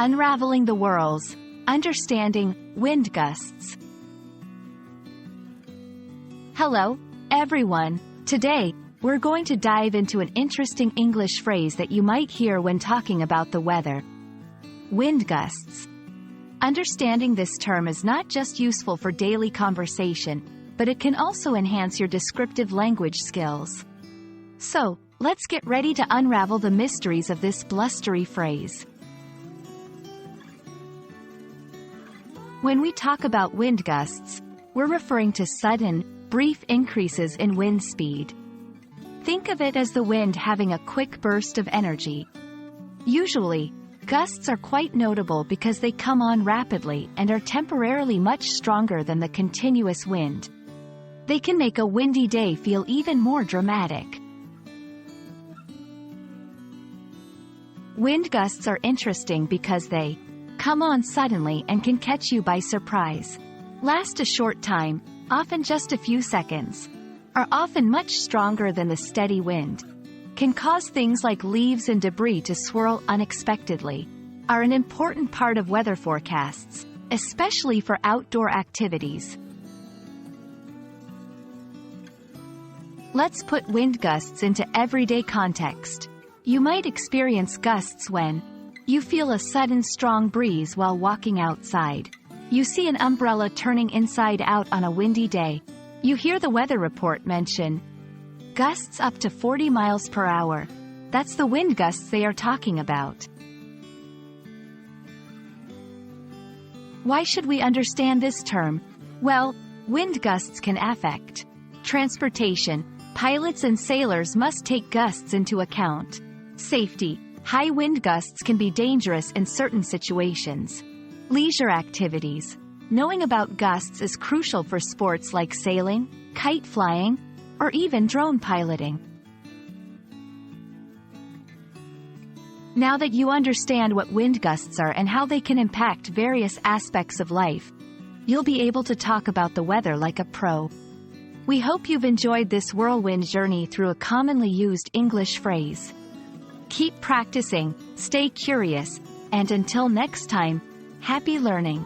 Unraveling the Whirls, Understanding Wind Gusts. Hello, everyone. Today, we're going to dive into an interesting English phrase that you might hear when talking about the weather. Wind gusts. Understanding this term is not just useful for daily conversation, but it can also enhance your descriptive language skills. So, let's get ready to unravel the mysteries of this blustery phrase. When we talk about wind gusts, we're referring to sudden, brief increases in wind speed. Think of it as the wind having a quick burst of energy. Usually, gusts are quite notable because they come on rapidly and are temporarily much stronger than the continuous wind. They can make a windy day feel even more dramatic. Wind gusts are interesting because they come on suddenly and can catch you by surprise, last a short time, often just a few seconds, are often much stronger than the steady wind, can cause things like leaves and debris to swirl unexpectedly, are an important part of weather forecasts, especially for outdoor activities. Let's put wind gusts into everyday context. You might experience gusts when you feel a sudden strong breeze while walking outside. You see an umbrella turning inside out on a windy day. You hear the weather report mention gusts up to 40 miles per hour. That's the wind gusts they are talking about. Why should we understand this term? Well, wind gusts can affect transportation. Pilots and sailors must take gusts into account. Safety. High wind gusts can be dangerous in certain situations. Leisure activities. Knowing about gusts is crucial for sports like sailing, kite flying, or even drone piloting. Now that you understand what wind gusts are and how they can impact various aspects of life, you'll be able to talk about the weather like a pro. We hope you've enjoyed this whirlwind journey through a commonly used English phrase. Keep practicing, stay curious, and until next time, happy learning.